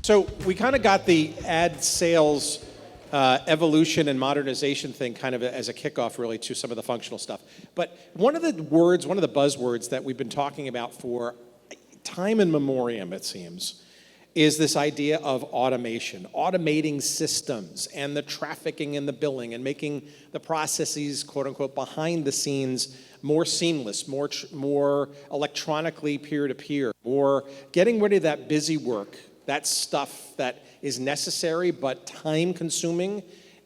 So we kind of got the ad sales evolution and modernization thing kind of as a kickoff really to some of the functional stuff. But one of the buzzwords that we've been talking about for time in memoriam, it seems, is this idea of automation, automating systems and the trafficking and the billing and making the processes, quote unquote, behind the scenes more seamless, more electronically peer-to-peer, or getting rid of that busy work, that stuff that is necessary but time-consuming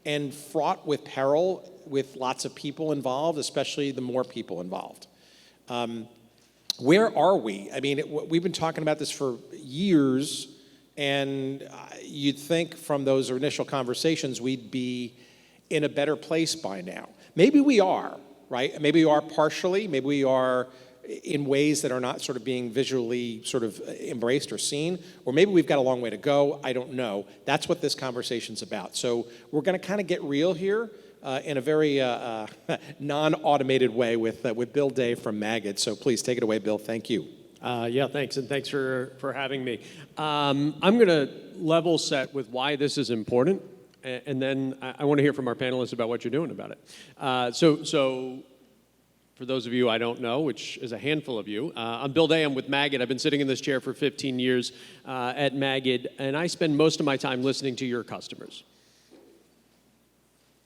and fraught with peril with lots of people involved, especially the more people involved. Where are we? I mean, we've been talking about this for years, and you'd think from those initial conversations we'd be in a better place by now. Maybe we are, right? Maybe we are partially, maybe we are in ways that are not sort of being visually sort of embraced or seen, or maybe we've got a long way to go. I don't know. That's what this conversation's about. So we're going to kind of get real here in a very non-automated way with Bill Day from Magid. So please take it away, Bill. Thank you. Yeah, thanks, and thanks for having me. I'm going to level set with why this is important, and then I want to hear from our panelists about what you're doing about it. So for those of you I don't know, which is a handful of you, I'm Bill Day. I'm with Magid. I've been sitting in this chair for 15 years at Magid, and I spend most of my time listening to your customers.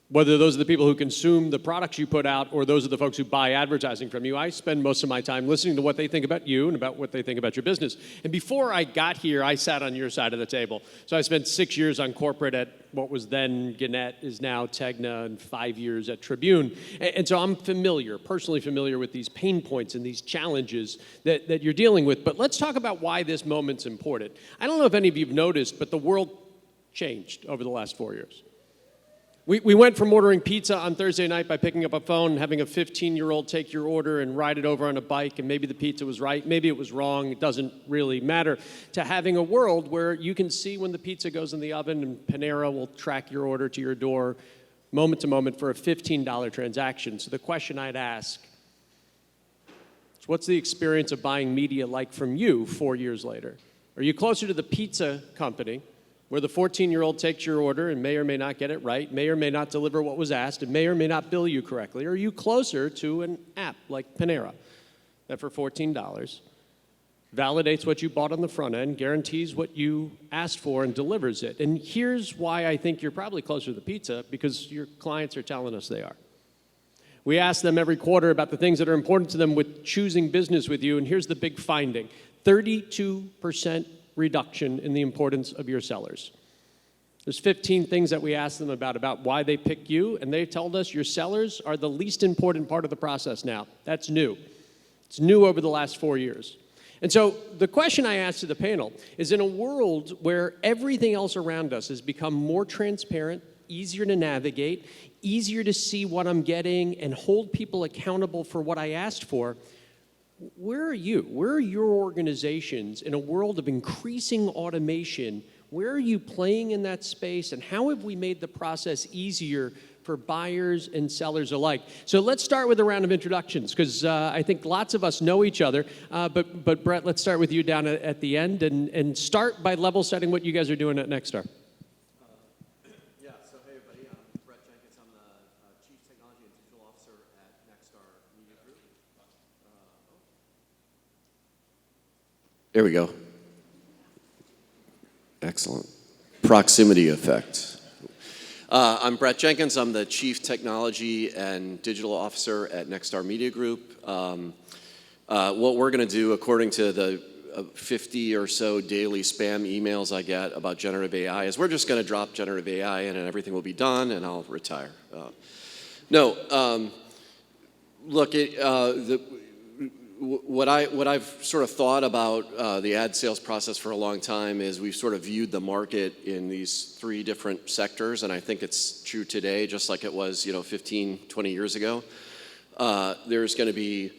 Whether those are the people who consume the products you put out or those are the folks who buy advertising from you, I spend most of my time listening to what they think about you and about what they think about your business. And before I got here, I sat on your side of the table. So I spent 6 years on corporate at what was then Gannett, is now Tegna, and 5 years at Tribune. And so I'm personally familiar with these pain points and these challenges that you're dealing with. But let's talk about why this moment's important. I don't know if any of you have noticed, but the world changed over the last 4 years. We went from ordering pizza on Thursday night by picking up a phone and having a 15-year-old take your order and ride it over on a bike, and maybe the pizza was right, maybe it was wrong, it doesn't really matter, to having a world where you can see when the pizza goes in the oven and Panera will track your order to your door moment to moment for a $15 transaction. So the question I'd ask is, what's the experience of buying media like from you 4 years later? Are you closer to the pizza company, where the 14-year-old takes your order and may or may not get it right, may or may not deliver what was asked, and may or may not bill you correctly? Or are you closer to an app like Panera that for $14 validates what you bought on the front end, guarantees what you asked for, and delivers it? And here's why I think you're probably closer to the pizza, because your clients are telling us they are. We ask them every quarter about the things that are important to them with choosing business with you, and here's the big finding: 32% reduction in the importance of your sellers. There's 15 things that we ask them about why they pick you, and they told us your sellers are the least important part of the process now. That's new. It's new over the last 4 years. And so the question I ask to the panel is, in a world where everything else around us has become more transparent, easier to navigate, easier to see what I'm getting and hold people accountable for what I asked for, where are you? Where are your organizations in a world of increasing automation? Where are you playing in that space, and how have we made the process easier for buyers and sellers alike? So let's start with a round of introductions, because I think lots of us know each other. But Brett, let's start with you down at the end, and start by level setting what you guys are doing at Nexstar. Yeah, so hey everybody, I'm Brett Jenkins. I'm the Chief Technology and Digital Officer at Nexstar Media Group. There we go. Excellent. Proximity effect. I'm Brett Jenkins. I'm the Chief Technology and Digital Officer at Nexstar Media Group. What we're going to do, according to the 50 or so daily spam emails I get about generative AI, is we're just going to drop generative AI in and everything will be done and I'll retire. Look, what I've sort of thought about the ad sales process for a long time is we've sort of viewed the market in these three different sectors, and I think it's true today, just like it was 15, 20 years ago. There's going to be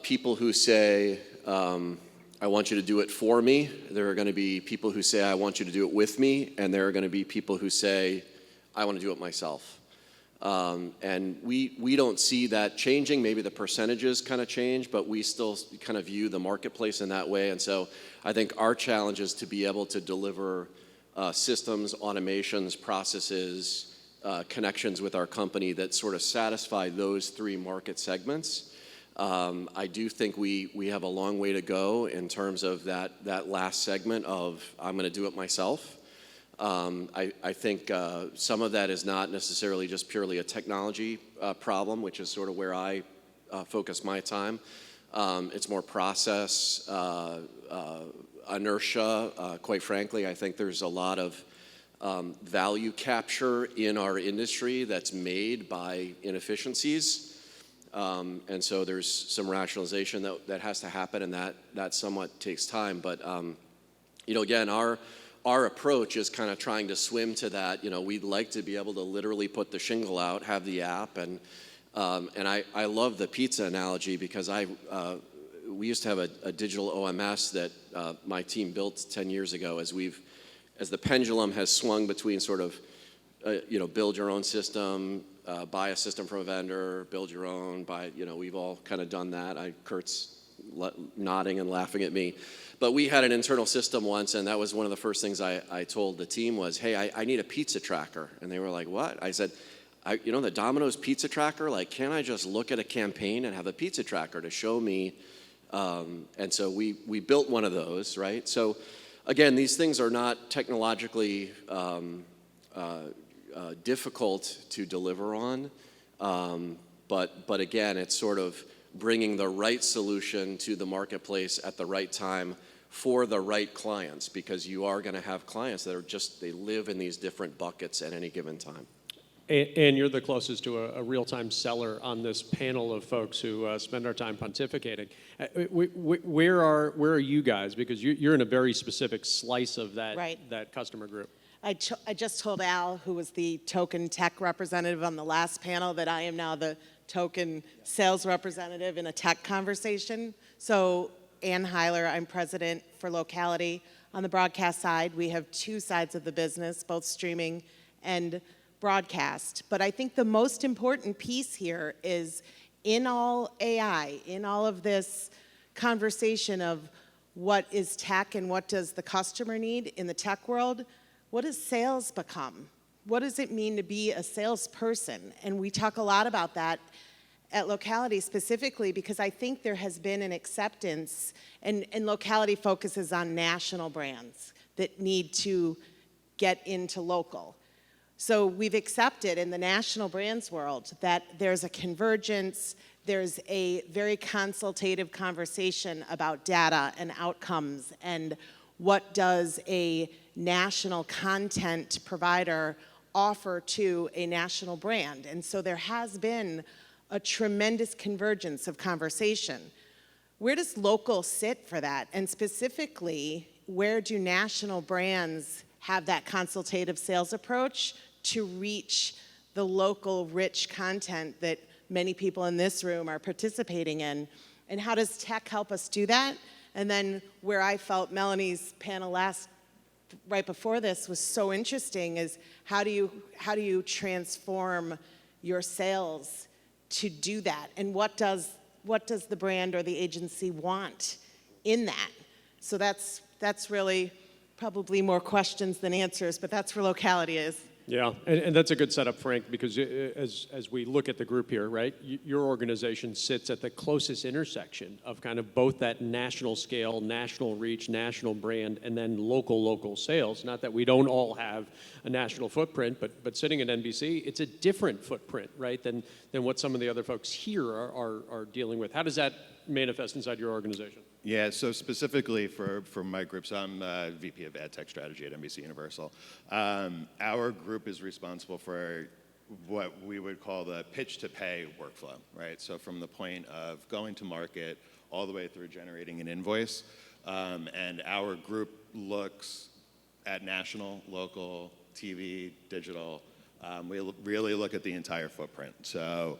people who say, I want you to do it for me. There are going to be people who say, I want you to do it with me, and there are going to be people who say, I want to do it myself. And we don't see that changing. Maybe the percentages kind of change, but we still kind of view the marketplace in that way. And so I think our challenge is to be able to deliver systems, automations, processes, connections with our company that sort of satisfy those three market segments. I do think we have a long way to go in terms of that last segment of I'm going to do it myself. I think some of that is not necessarily just purely a technology problem, which is sort of where I focus my time. It's more process, inertia. Quite frankly, I think there's a lot of value capture in our industry that's made by inefficiencies. And so there's some rationalization that has to happen, and that somewhat takes time. But again, our approach is kind of trying to swim to that. We'd like to be able to literally put the shingle out, have the app, and I love the pizza analogy because we used to have a digital OMS that my team built 10 years ago. As the pendulum has swung between sort of build your own system, buy a system from a vendor, build your own, we've all kind of done that. Kurt's nodding and laughing at me. But we had an internal system once, and that was one of the first things I told the team was, hey, I need a pizza tracker. And they were like, what? I said, the Domino's pizza tracker, can't I just look at a campaign and have a pizza tracker to show me? And so we built one of those, right? So again, these things are not technologically difficult to deliver on, but again, it's sort of bringing the right solution to the marketplace at the right time for the right clients, because you are going to have clients that are they live in these different buckets at any given time. And you're the closest to a real-time seller on this panel of folks who spend our time pontificating. Where are you guys? Because you're in a very specific slice of that customer group. I just told Al, who was the token tech representative on the last panel, that I am now the token sales representative in a tech conversation. So Ann Heiler, I'm president for Locality. On the broadcast side, we have two sides of the business, both streaming and broadcast. But I think the most important piece here is in all AI, in all of this conversation of what is tech and what does the customer need in the tech world, what does sales become? What does it mean to be a salesperson? And we talk a lot about that at Locality specifically because I think there has been an acceptance, and Locality focuses on national brands that need to get into local. So we've accepted in the national brands world that there's a convergence, there's a very consultative conversation about data and outcomes and what does a national content provider offer to a national brand. And so there has been a tremendous convergence of conversation. Where does local sit for that? And specifically, where do national brands have that consultative sales approach to reach the local rich content that many people in this room are participating in? And how does tech help us do that? And then where I felt Melanie's panel right before this was so interesting is how do you transform your sales to do that? And what does the brand or the agency want in that? So that's really probably more questions than answers, but that's where Locality is. Yeah, and that's a good setup, Frank, because as we look at the group here, right, your organization sits at the closest intersection of kind of both that national scale, national reach, national brand, and then local sales. Not that we don't all have a national footprint, but sitting at NBC, it's a different footprint, right, than what some of the other folks here are dealing with. How does that manifest inside your organization? Yeah, so specifically for my group, so I'm VP of Ad Tech Strategy at NBC Universal. Our group is responsible for what we would call the pitch to pay workflow, right? So from the point of going to market all the way through generating an invoice. And our group looks at national, local, TV, digital. We really look at the entire footprint. So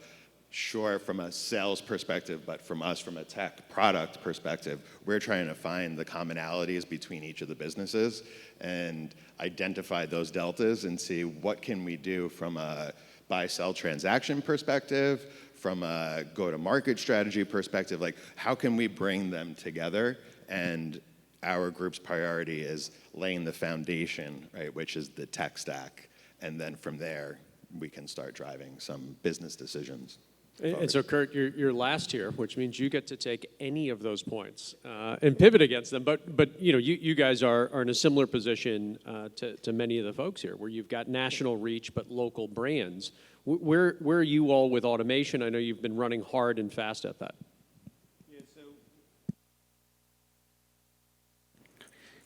sure, from a sales perspective, but from us, from a tech product perspective, we're trying to find the commonalities between each of the businesses and identify those deltas and see what can we do from a buy-sell transaction perspective, from a go-to-market strategy perspective, like how can we bring them together and our group's priority is laying the foundation, right, which is the tech stack. And then from there, we can start driving some business decisions. And so, Kurt, you're last here, which means you get to take any of those points and pivot against them. But you guys are in a similar position to many of the folks here, where you've got national reach but local brands. Where are you all with automation? I know you've been running hard and fast at that.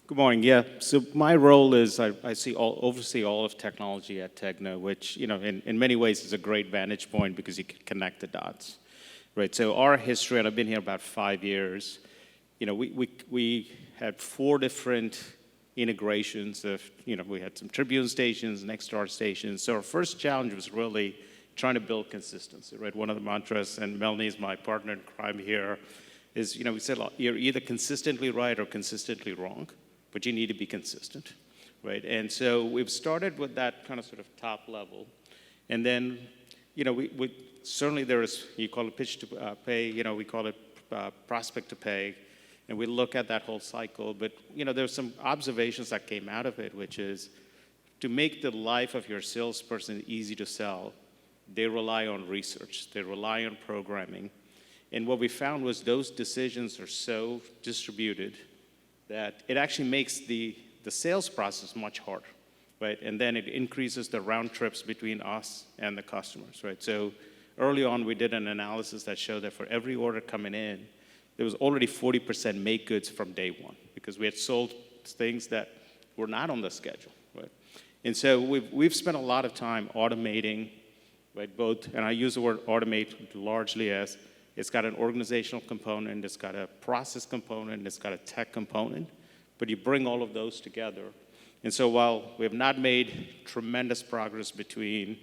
Good morning. Yeah, so my role is I oversee all of technology at Tegna, which in many ways is a great vantage point because you can connect the dots, right? So our history, and I've been here about 5 years. We had 4 different integrations of we had some Tribune stations, Nexstar stations. So our first challenge was really trying to build consistency, right? One of the mantras, and Melanie's my partner in crime here, is we said you're either consistently right or consistently wrong, but you need to be consistent, right? And so we've started with that kind of sort of top level. And then, we certainly there is, you call it pitch to pay, we call it prospect to pay, and we look at that whole cycle. But, there's some observations that came out of it, which is to make the life of your salesperson easy to sell, they rely on research, they rely on programming. And what we found was those decisions are so distributed that it actually makes the sales process much harder, right? And then it increases the round trips between us and the customers, right? So early on, we did an analysis that showed that for every order coming in, there was already 40% make goods from day one because we had sold things that were not on the schedule, right? And so we've spent a lot of time automating, right? Both, and I use the word automate largely as it's got an organizational component, it's got a process component, it's got a tech component, but you bring all of those together. And so while we have not made tremendous progress between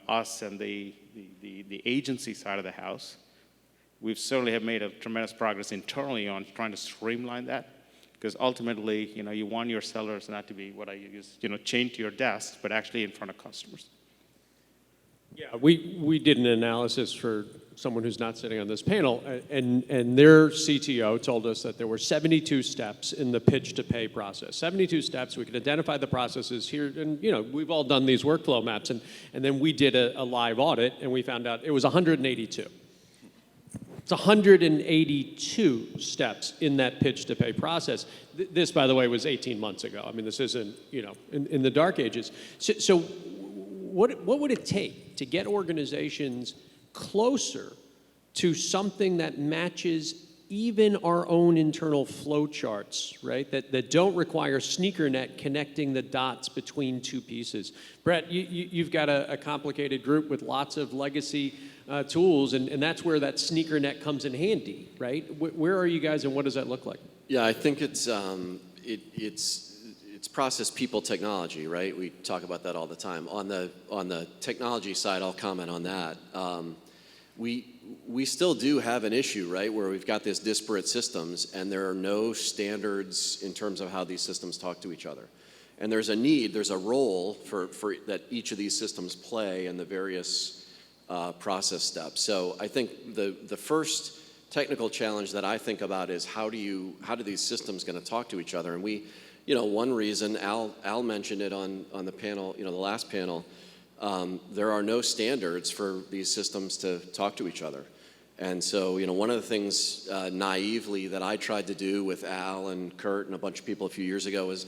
us and the agency side of the house, we've certainly have made a tremendous progress internally on trying to streamline that, because ultimately, you want your sellers not to be what I use, chained to your desk, but actually in front of customers. Yeah, we did an analysis for someone who's not sitting on this panel, and their CTO told us that there were 72 steps in the pitch to pay process. 72 steps. We could identify the processes here, and we've all done these workflow maps, and then we did a live audit, and we found out it was 182. It's 182 steps in that pitch to pay process. This, by the way, was 18 months ago. I mean, this isn't in the dark ages. So what would it take to get organizations closer to something that matches even our own internal flow charts, right? That don't require SneakerNet connecting the dots between 2 pieces. Brett, you've got a complicated group with lots of legacy tools, and that's where that SneakerNet comes in handy, right? Where are you guys, and what does that look like? Yeah, I think it's process, people, technology, right? We talk about that all the time. On the technology side, I'll comment on that. We still do have an issue, right, where we've got these disparate systems, and there are no standards in terms of how these systems talk to each other. And there's a role for that each of these systems play in the various process steps. So I think the first technical challenge that I think about is how do these systems going to talk to each other? And one reason, Al mentioned it on the panel, the last panel, there are no standards for these systems to talk to each other. And so, one of the things naively that I tried to do with Al and Kurt and a bunch of people a few years ago was,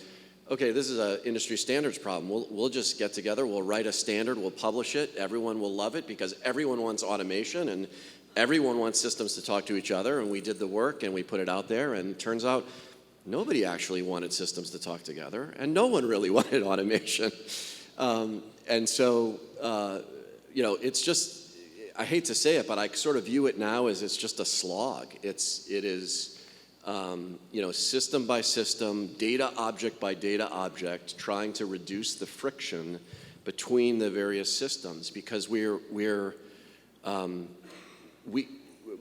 okay, this is an industry standards problem. We'll just get together, we'll write a standard, we'll publish it, everyone will love it because everyone wants automation and everyone wants systems to talk to each other, and we did the work and we put it out there, and it turns out nobody actually wanted systems to talk together, and no one really wanted automation. And so, it's just, I hate to say it, but I sort of view it now as it's just a slog. It is, system by system, data object by data object, trying to reduce the friction between the various systems, because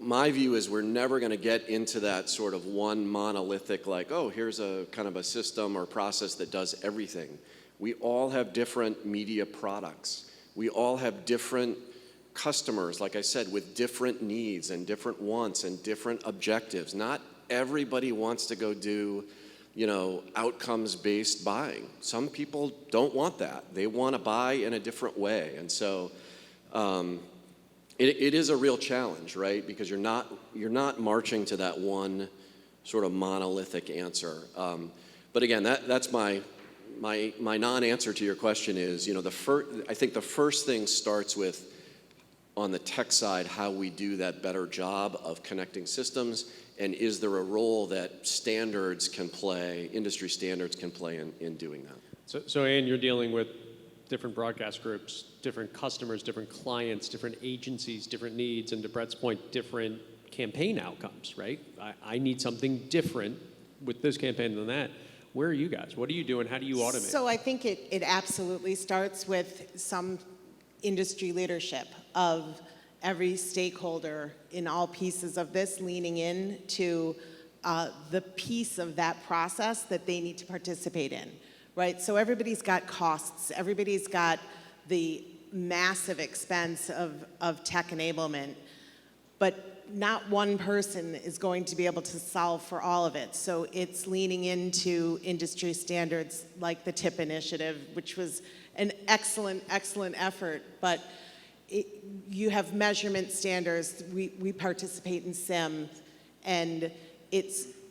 my view is we're never going to get into that sort of one monolithic, like, oh, here's a kind of a system or process that does everything. We all have different media products. We all have different customers, like I said, with different needs and different wants and different objectives. Not everybody wants to go do, outcomes-based buying. Some people don't want that. They want to buy in a different way. And so it is a real challenge, right? Because you're not marching to that one sort of monolithic answer. But again, that's my non-answer to your question is, I think the first thing starts with, on the tech side, how we do that better job of connecting systems, and is there a role that industry standards can play in doing that? So Ann, you're dealing with different broadcast groups, different customers, different clients, different agencies, different needs, and to Brett's point, different campaign outcomes, right? I need something different with this campaign than that. Where are you guys? What are you doing? How do you automate? So I think it absolutely starts with some industry leadership of every stakeholder in all pieces of this leaning in to the piece of that process that they need to participate in, right? So everybody's got costs. Everybody's got the massive expense of tech enablement, but not one person is going to be able to solve for all of it. So it's leaning into industry standards like the TIP initiative, which was an excellent, excellent effort, but you have measurement standards. We participate in SIM, and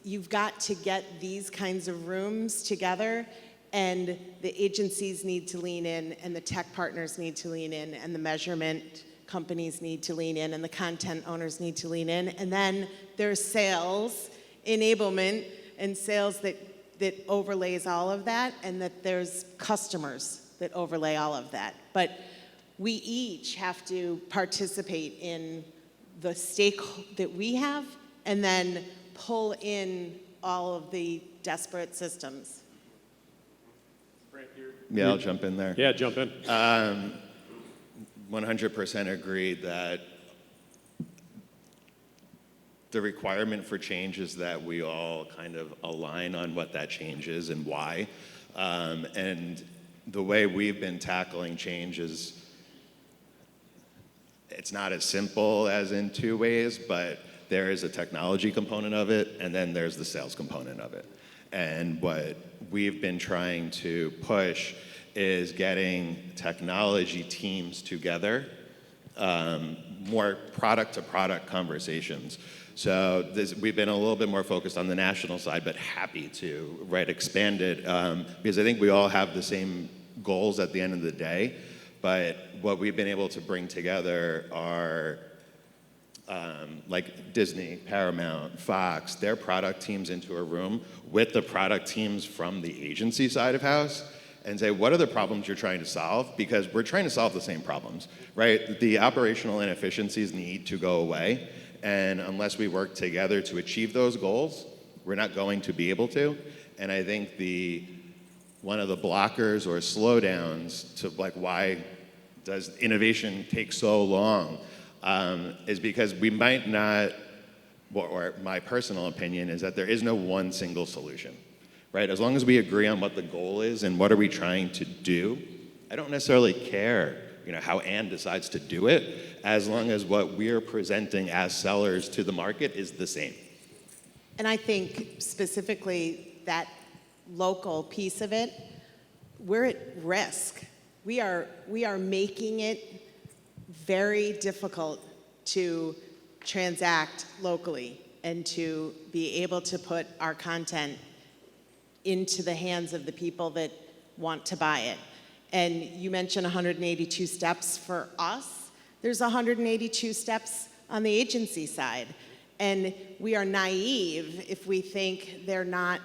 you've got to get these kinds of rooms together, and the agencies need to lean in, and the tech partners need to lean in, and the measurement companies need to lean in, and the content owners need to lean in. And then there's sales, enablement, and sales that overlays all of that, and that there's customers that overlay all of that. But we each have to participate in the stake that we have, and then pull in all of the disparate systems. Yeah, I'll jump in there. Yeah, jump in. 100% agree that the requirement for change is that we all kind of align on what that change is and why. And the way we've been tackling change is, it's not as simple as in two ways, but there is a technology component of it, and then there's the sales component of it. And what we've been trying to push is getting technology teams together, more product-to-product conversations. So we've been a little bit more focused on the national side, but happy to expand it, because I think we all have the same goals at the end of the day. But what we've been able to bring together are like Disney, Paramount, Fox, their product teams into a room with the product teams from the agency side of house, and say, what are the problems you're trying to solve? Because we're trying to solve the same problems, right? The operational inefficiencies need to go away, and unless we work together to achieve those goals, we're not going to be able to. And I think one of the blockers or slowdowns to why does innovation take so long is because we might not, or my personal opinion is that there is no one single solution. Right? As long as we agree on what the goal is and what are we trying to do, I don't necessarily care, how Ann decides to do it, as long as what we're presenting as sellers to the market is the same. And I think specifically that local piece of it, we're at risk. We are making it very difficult to transact locally and to be able to put our content into the hands of the people that want to buy it. And you mentioned 182 steps for us. There's 182 steps on the agency side. And we are naive if we think they're not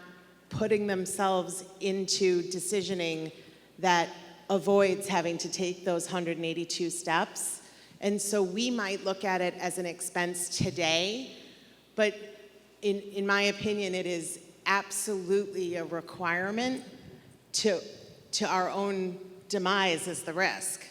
putting themselves into decisioning that avoids having to take those 182 steps. And so we might look at it as an expense today, but in my opinion, it is absolutely a requirement to our own demise as the risk.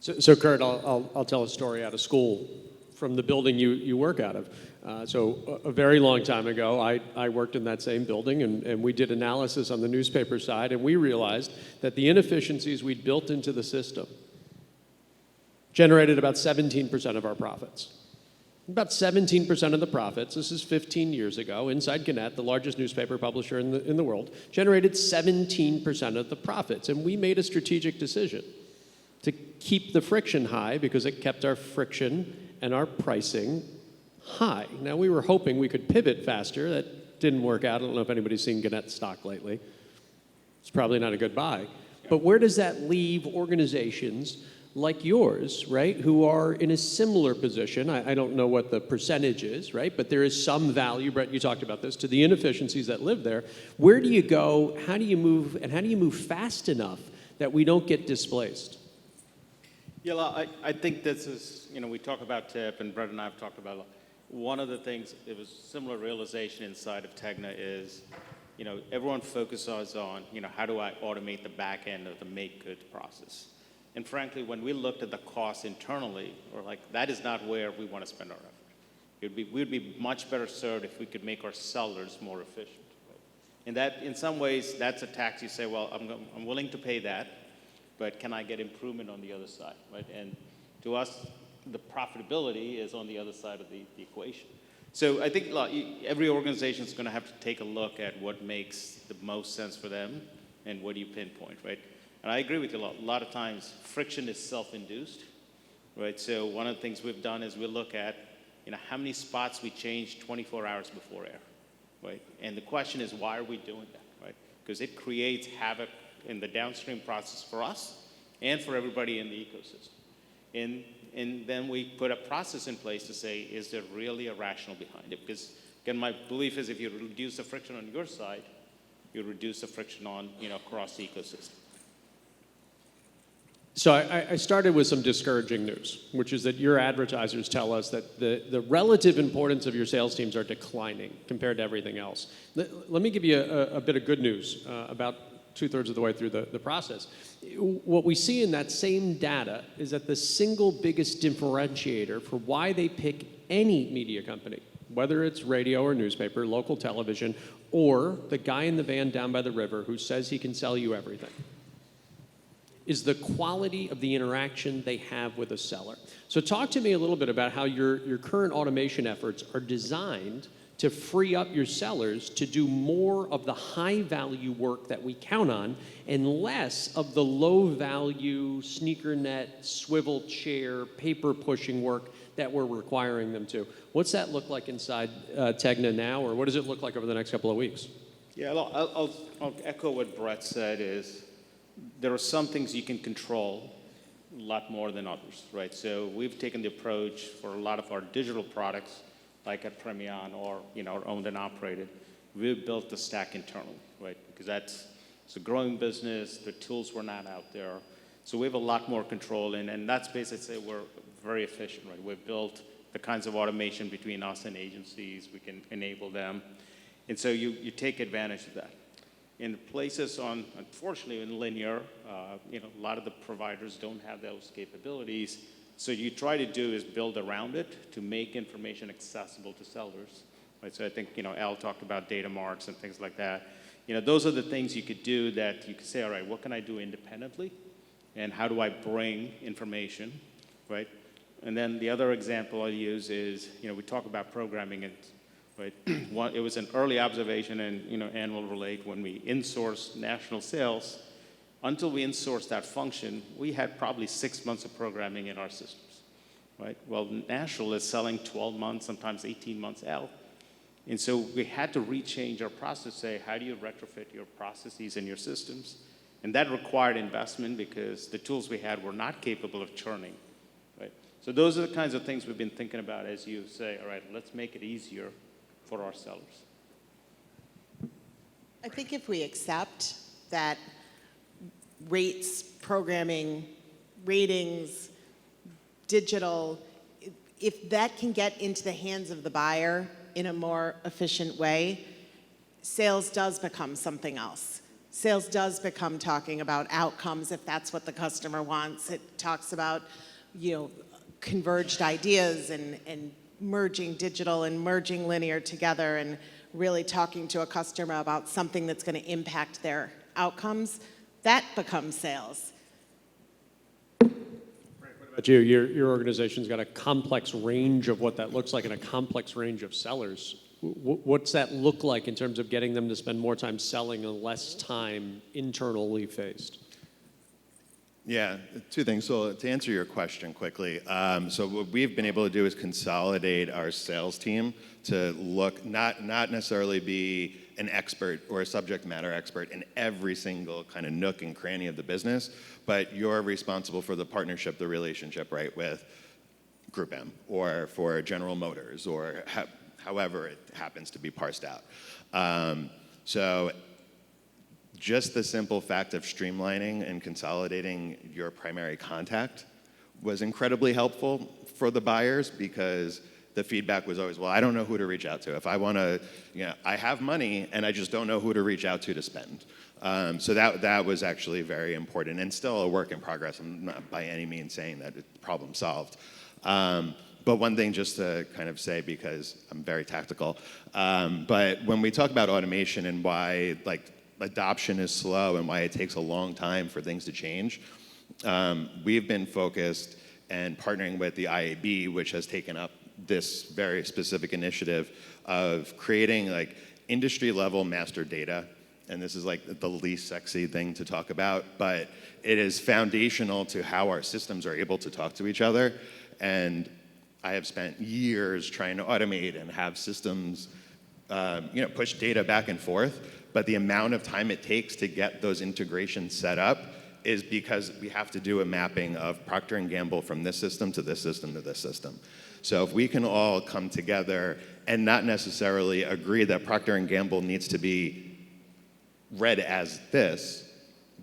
So Kurt, I'll tell a story out of school from the building you work out of. So a very long time ago, I worked in that same building, and we did analysis on the newspaper side, and we realized that the inefficiencies we'd built into the system generated about 17% of our profits. About 17% of the profits, this is 15 years ago, Inside Gannett, the largest newspaper publisher in the world, generated 17% of the profits. And we made a strategic decision to keep the friction high because it kept our friction and our pricing high. Now, we were hoping we could pivot faster. That didn't work out. I don't know if anybody's seen Gannett stock lately. It's probably not a good buy. But where does that leave organizations like yours, right, who are in a similar position? I don't know what the percentage is, right, but there is some value, Brett, you talked about this, to the inefficiencies that live there. Where do you go, how do you move, and how do you move fast enough that we don't get displaced? Yeah, I think this is, we talk about TIP, and Brett and I have talked about one of the things, it was similar realization inside of Tegna is, everyone focuses on, how do I automate the back end of the make good process? And frankly, when we looked at the costs internally, we're like, that is not where we want to spend our effort. We'd be much better served if we could make our sellers more efficient. Right? And that, in some ways, that's a tax. You say, well, I'm willing to pay that, but can I get improvement on the other side? Right? And to us, the profitability is on the other side of the equation. So I think every organization is going to have to take a look at what makes the most sense for them and what do you pinpoint, right? And I agree with you a lot of times, friction is self-induced, right? So one of the things we've done is we look at, how many spots we change 24 hours before air, right? And the question is, why are we doing that, right? Because it creates havoc in the downstream process for us and for everybody in the ecosystem. And then we put a process in place to say, is there really a rationale behind it? Because, again, my belief is if you reduce the friction on your side, you reduce the friction on, across the ecosystem. So I started with some discouraging news, which is that your advertisers tell us that the relative importance of your sales teams are declining compared to everything else. Let me give you a bit of good news about 2/3 of the way through the process. What we see in that same data is that the single biggest differentiator for why they pick any media company, whether it's radio or newspaper, local television, or the guy in the van down by the river who says he can sell you everything, is the quality of the interaction they have with a seller. So talk to me a little bit about how your current automation efforts are designed to free up your sellers to do more of the high-value work that we count on and less of the low-value sneaker net, swivel chair, paper-pushing work that we're requiring them to. What's that look like inside Tegna now, or what does it look like over the next couple of weeks? Yeah, I'll echo what Brett said is, there are some things you can control a lot more than others, right? So we've taken the approach for a lot of our digital products, like at Premion or our owned and operated, we've built the stack internally, right? Because it's a growing business, the tools were not out there. So we have a lot more control, and that's basically we're very efficient, right? We've built the kinds of automation between us and agencies, we can enable them. And so you take advantage of that. In places unfortunately, in linear, a lot of the providers don't have those capabilities. So you try to do is build around it to make information accessible to sellers. Right? So I think, Al talked about data marts and things like that. Those are the things you could do that you could say, all right, what can I do independently? And how do I bring information, right? And then the other example I'll use is, we talk about programming, and right? It was an early observation, and Ann will relate, when we insourced national sales, until we insourced that function, we had probably 6 months of programming in our systems, right? Well, national is selling 12 months, sometimes 18 months out. And so we had to rechange our process, say, how do you retrofit your processes and your systems? And that required investment because the tools we had were not capable of churning, right? So those are the kinds of things we've been thinking about as you say, all right, let's make it easier for our sellers. I think if we accept that rates, programming, ratings, digital, if that can get into the hands of the buyer in a more efficient way, sales does become something else. Sales does become talking about outcomes if that's what the customer wants. It talks about, converged ideas and merging digital and merging linear together and really talking to a customer about something that's going to impact their outcomes. That becomes sales. Right, what But your organization's got a complex range of what that looks like and a complex range of sellers. What's that look like in terms of getting them to spend more time selling and less time internally faced? Yeah, two things. So to answer your question quickly, so what we've been able to do is consolidate our sales team to look, not necessarily be an expert or a subject matter expert in every single kind of nook and cranny of the business, but you're responsible for the partnership, the relationship, right, with Group M or for General Motors or however it happens to be parsed out. So just the simple fact of streamlining and consolidating your primary contact was incredibly helpful for the buyers because the feedback was always, well, I don't know who to reach out to. If I want to, I have money and I just don't know who to reach out to spend. So that was actually very important and still a work in progress. I'm not by any means saying that it's problem solved. But one thing just to kind of say, because I'm very tactical, but when we talk about automation and why adoption is slow and why it takes a long time for things to change, we've been focused and partnering with the IAB, which has taken up this very specific initiative of creating industry level master data. And this is the least sexy thing to talk about, but it is foundational to how our systems are able to talk to each other. And I have spent years trying to automate and have systems push data back and forth, but the amount of time it takes to get those integrations set up is because we have to do a mapping of Procter & Gamble from this system to this system to this system. So if we can all come together and not necessarily agree that Procter & Gamble needs to be read as this,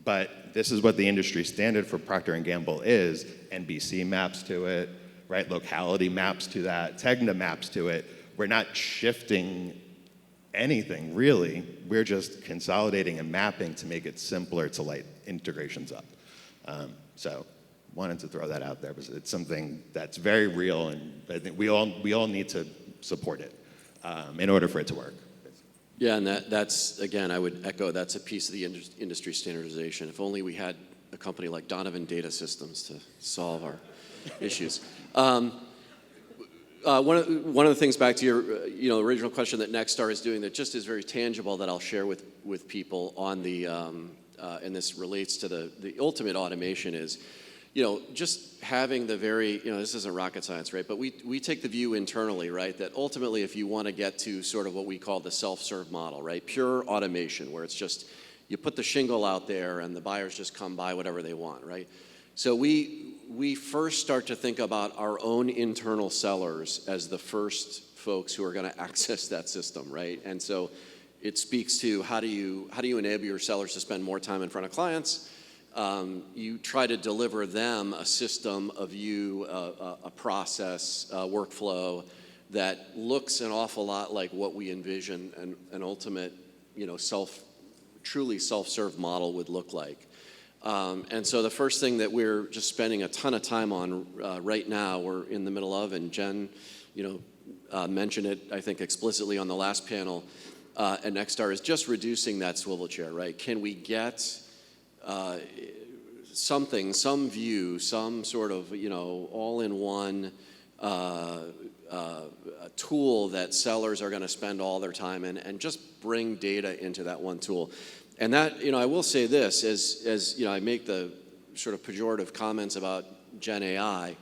but this is what the industry standard for Procter & Gamble is, NBC maps to it, right? Locality maps to that, Tegna maps to it. We're not shifting anything really. We're just consolidating and mapping to make it simpler to light integrations up. So wanted to throw that out there because it's something that's very real, and I think we all need to support it in order for it to work. Yeah, and that's again, I would echo, that's a piece of the industry standardization. If only we had a company like Donovan Data Systems to solve our issues. One of the things, back to your original question, that Nexstar is doing that just is very tangible that I'll share with people on the and this relates to the ultimate automation is, just having the very, this isn't rocket science, right? But we take the view internally, right, that ultimately if you want to get to sort of what we call the self-serve model, right, pure automation, where it's just you put the shingle out there and the buyers just come buy whatever they want, right? So we first start to think about our own internal sellers as the first folks who are going to access that system, right? And so it speaks to how do you enable your sellers to spend more time in front of clients? You try to deliver them a system, a view, a process, a workflow that looks an awful lot like what we envision an ultimate, truly self-serve model would look like. And so the first thing that we're just spending a ton of time on right now, we're in the middle of, and Jen, mentioned it, I think, explicitly on the last panel at Nexstar, is just reducing that swivel chair, right? Can we get something, some view, some sort of, all-in-one tool that sellers are going to spend all their time in, and just bring data into that one tool. And that, I will say this, as I make the sort of pejorative comments about Gen AI,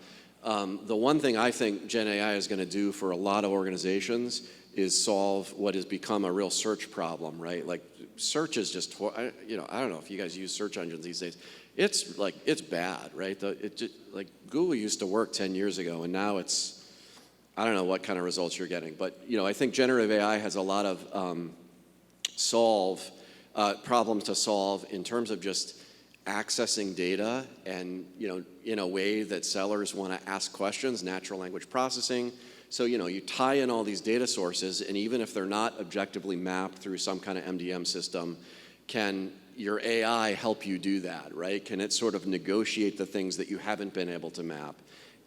the one thing I think Gen AI is going to do for a lot of organizations is solve what has become a real search problem, right? Like search is just, I don't know if you guys use search engines these days. It's bad, right? Google used to work 10 years ago, and now I don't know what kind of results you're getting. But, I think generative AI has a lot of problems to solve in terms of just accessing data and, in a way that sellers want to ask questions, natural language processing. So, you tie in all these data sources, and even if they're not objectively mapped through some kind of MDM system, can your AI help you do that, right? Can it sort of negotiate the things that you haven't been able to map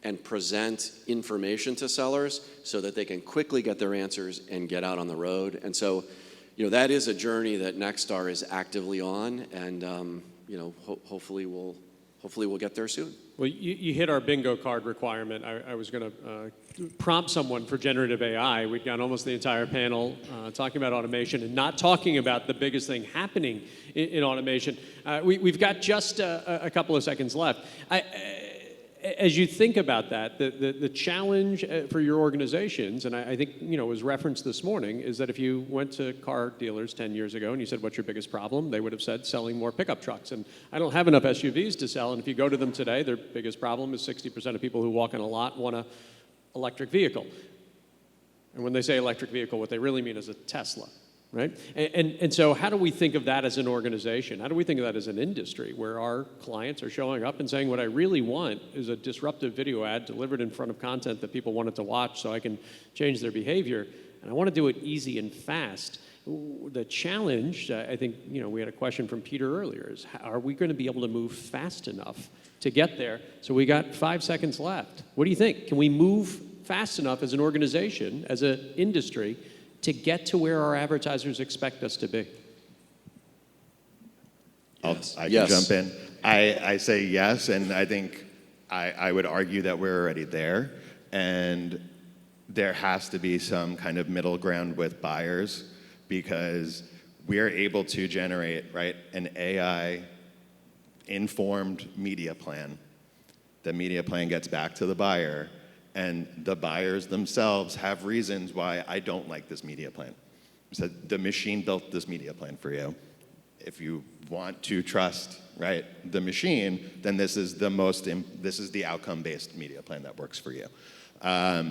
and present information to sellers so that they can quickly get their answers and get out on the road? And so, that is a journey that Nexstar is actively on, and hopefully we'll get there soon. Well, you hit our bingo card requirement. I was going to prompt someone for generative AI. We've got almost the entire panel talking about automation and not talking about the biggest thing happening in automation. We've got just a couple of seconds left. As you think about that, the challenge for your organizations, and I think was referenced this morning, is that if you went to car dealers 10 years ago and you said, "What's your biggest problem?" they would have said, "Selling more pickup trucks." And I don't have enough SUVs to sell. And if you go to them today, their biggest problem is 60% of people who walk in a lot want an electric vehicle. And when they say electric vehicle, what they really mean is a Tesla. Right? And so how do we think of that as an organization? How do we think of that as an industry where our clients are showing up and saying, what I really want is a disruptive video ad delivered in front of content that people wanted to watch so I can change their behavior, and I want to do it easy and fast. The challenge, I think, we had a question from Peter earlier, is are we going to be able to move fast enough to get there? So we got 5 seconds left. What do you think? Can we move fast enough as an organization, as an industry, to get to where our advertisers expect us to be? I can jump in. I say yes, and I think I would argue that we're already there, and there has to be some kind of middle ground with buyers, because we're able to generate, right, an AI-informed media plan. The media plan gets back to the buyer, and the buyers themselves have reasons why I don't like this media plan. So the machine built this media plan for you. If you want to trust, right, the machine, then this is the outcome-based media plan that works for you.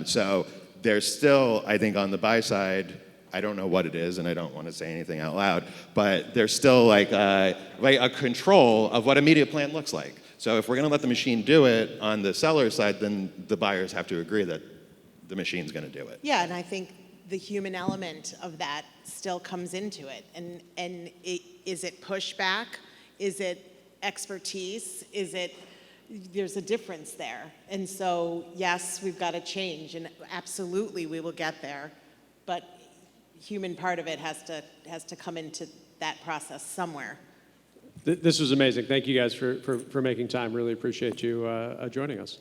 So there's still, I think, on the buy side, I don't know what it is, and I don't want to say anything out loud, but there's still like a control of what a media plan looks like. So if we're going to let the machine do it on the seller side, then the buyers have to agree that the machine's going to do it. Yeah, and I think the human element of that still comes into it. And is it pushback? Is it expertise? There's a difference there. And so, yes, we've got to change, and absolutely we will get there. But human part of it has to come into that process somewhere. This was amazing. Thank you guys for making time. Really appreciate you joining us.